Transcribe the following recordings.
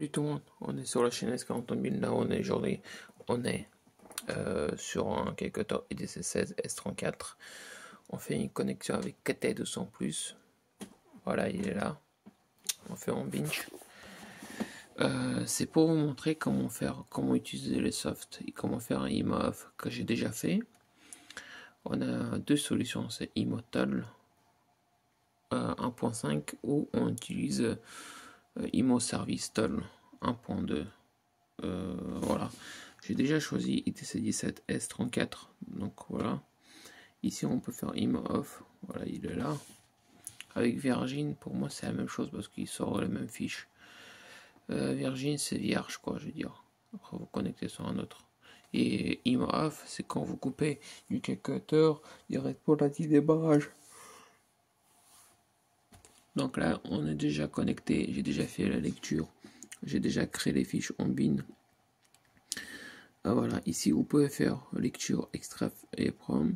Salut tout le monde, on est sur la chaîne S40 000, là on est sur un calculateur IDC16 S34. On fait une connexion avec KT200+, voilà il est là, on fait en binge. C'est pour vous montrer comment utiliser les softs et comment faire un IMO-off que j'ai déjà fait. On a deux solutions, c'est IMO-Toll 1.5 ou on utilise IMO Service Toll 1.2. Voilà, j'ai déjà choisi ITC17 S34, donc voilà. Ici on peut faire IMO off, voilà il est là. Avec Virgin, pour moi c'est la même chose parce qu'il sort les mêmes fiches. Virgin c'est vierge quoi, je veux dire. Après vous connectez sur un autre. Et IMO off c'est quand vous coupez du calculateur direct pour la débarrage. Donc là on est déjà connecté, j'ai déjà fait la lecture, j'ai déjà créé les fiches en bin. Voilà, ici vous pouvez faire lecture extra EEPROM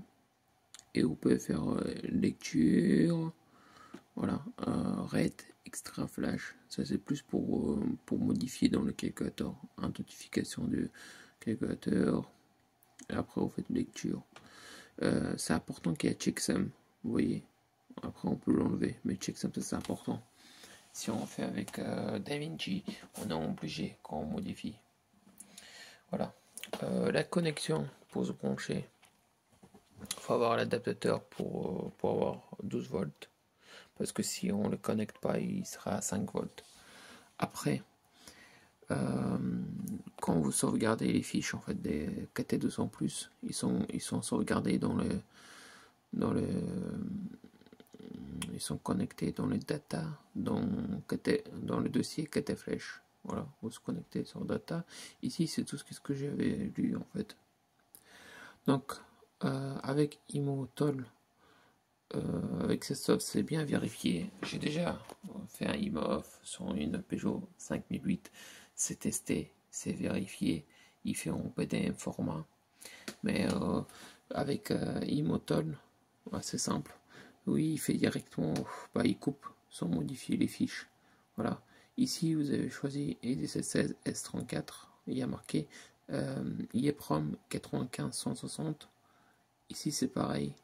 et vous pouvez faire lecture, voilà, read extra flash. Ça c'est plus pour modifier dans le calculateur, identification du calculateur. Et après vous faites lecture. C'est important qu'il y ait checksum, vous voyez. Après on peut l'enlever, mais checksum c'est important. Si on fait avec DaVinci, on est obligé quand on modifie. Voilà. La connexion pour se brancher, il faut avoir l'adaptateur pour avoir 12 volts parce que si on ne le connecte pas il sera à 5 volts. Après quand vous sauvegardez les fiches en fait des KT200+, ils sont sauvegardés ils sont connectés dans les data dans le dossier KT Flash. Voilà, vous se connectez sur data. Ici, c'est tout ce que j'avais lu en fait. Donc, avec IMO-Toll, avec ces softs, c'est bien vérifié. J'ai déjà fait un IMO-off sur une Peugeot 5008. C'est testé, c'est vérifié. Il fait en PDM format. Mais avec IMO-Toll, c'est simple. Oui, il fait directement, il coupe sans modifier les fiches. Voilà. Ici, vous avez choisi IDC16 S34. Il y a marqué IEPROM 95-160. Ici, c'est pareil.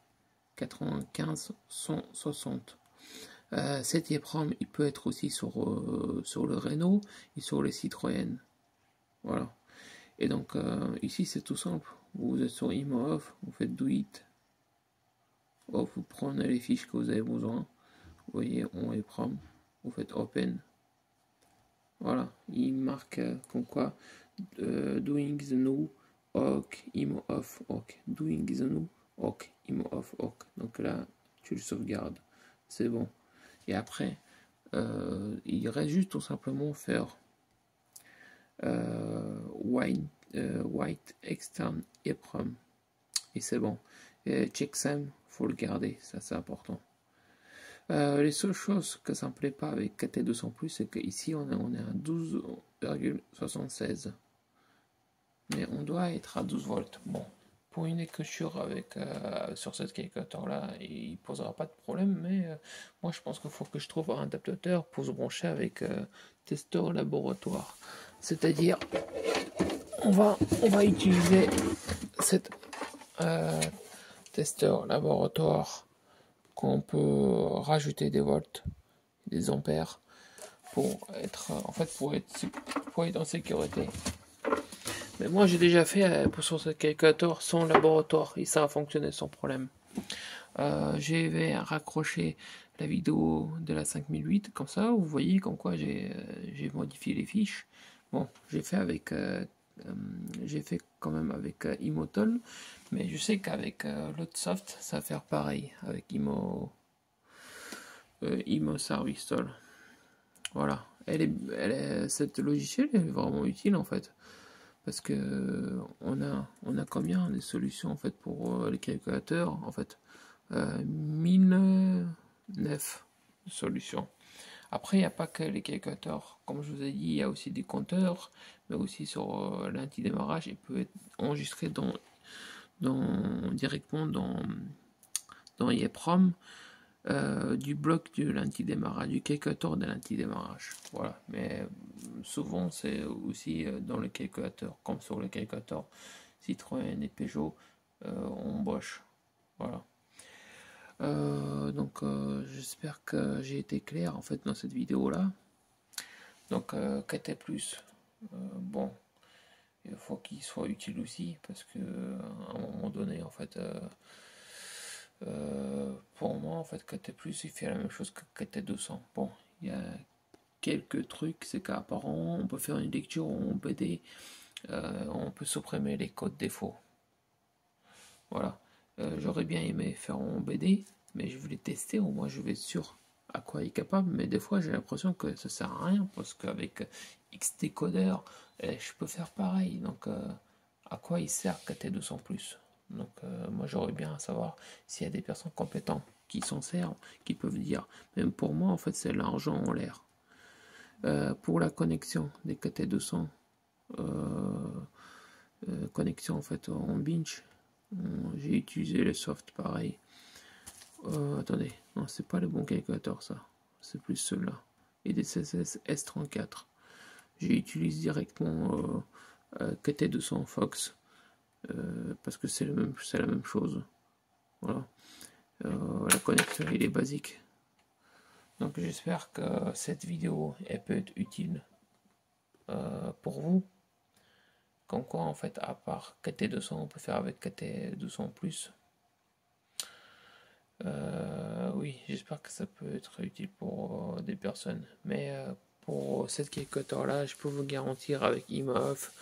95-160. Cet IEPROM, il peut être aussi sur le Renault et sur les Citroën. Voilà. Et donc, ici, c'est tout simple. Vous êtes sur IMO off, vous faites do it. Vous prenez les fiches que vous avez besoin. Vous voyez, on EPROM. Vous faites open. Voilà, il marque comme quoi doing the new ok IMO off ok doing the new ok IMO off ok. Donc là tu le sauvegardes, c'est bon. Et après il reste juste tout simplement faire white externe EPROM et c'est bon. Checksum faut le garder, ça c'est important. Les seules choses que ça ne me plaît pas avec KT200+, c'est qu'ici on est à 12,76. Mais on doit être à 12 volts. Bon, pour une écriture sur cette calculateur là, il ne posera pas de problème, mais moi je pense qu'il faut que je trouve un adaptateur pour se brancher avec testeur laboratoire. C'est-à-dire, on va utiliser cet testeur laboratoire qu'on peut rajouter des volts, des ampères pour être en sécurité. Mais moi j'ai déjà fait sur ce calculateur sans laboratoire et ça a fonctionné sans problème. J'ai raccroché la vidéo de la 5008 comme ça, vous voyez comme quoi j'ai modifié les fiches. Bon, j'ai fait quand même avec IMO-Toll, mais je sais qu'avec l'autre soft ça va faire pareil avec IMO Service Toll. Voilà, cette logiciel est vraiment utile en fait, parce que on a combien de solutions en fait pour les calculateurs en fait, 1009 solutions. Après, il n'y a pas que les calculateurs. Comme je vous ai dit, il y a aussi des compteurs, mais aussi sur l'antidémarrage, il peut être enregistré directement dans IEPROM. du bloc de l'anti-démarrage, du calculateur de l'anti-démarrage. Voilà, mais souvent c'est aussi dans le calculateur, comme sur le calculateur Citroën et Peugeot, on bosse. Voilà. Donc j'espère que j'ai été clair en fait dans cette vidéo là. Donc KT+, bon, il faut qu'il soit utile aussi parce que à un moment donné en fait pour moi en fait KT+, il fait la même chose que KT200. Bon, il y a quelques trucs, c'est qu'apparemment on peut faire une lecture en BD, on peut supprimer les codes défauts. Voilà. J'aurais bien aimé faire en BD, mais je voulais tester, au moins je vais être sûr à quoi il est capable, mais des fois j'ai l'impression que ça sert à rien, parce qu'avec X décodeur, je peux faire pareil, donc à quoi il sert KT200+. Donc moi j'aurais bien à savoir s'il y a des personnes compétentes qui s'en servent, qui peuvent dire, même pour moi en fait c'est l'argent en l'air. Pour la connexion des KT200, connexion en fait en binge, j'ai utilisé le soft pareil. Attendez, non, c'est pas le bon calculateur ça, c'est plus celui-là. Et des CSS S34. J'ai utilisé directement KT200 Fox parce que c'est la même chose. Voilà. La connexion il est basique. Donc j'espère que cette vidéo elle peut être utile pour vous. Comme quoi en fait à part KT200 on peut faire avec KT200+. Oui, j'espère que ça peut être utile pour des personnes. Mais pour cette calculateur là, je peux vous garantir avec IMAF,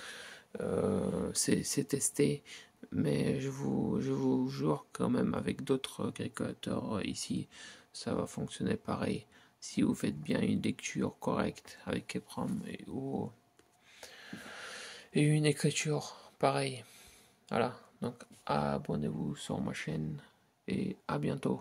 c'est testé. Mais je vous jure quand même avec d'autres calculateurs ici, ça va fonctionner pareil. Si vous faites bien une lecture correcte avec EPROM et une écriture pareil. Voilà, donc abonnez-vous sur ma chaîne et à bientôt.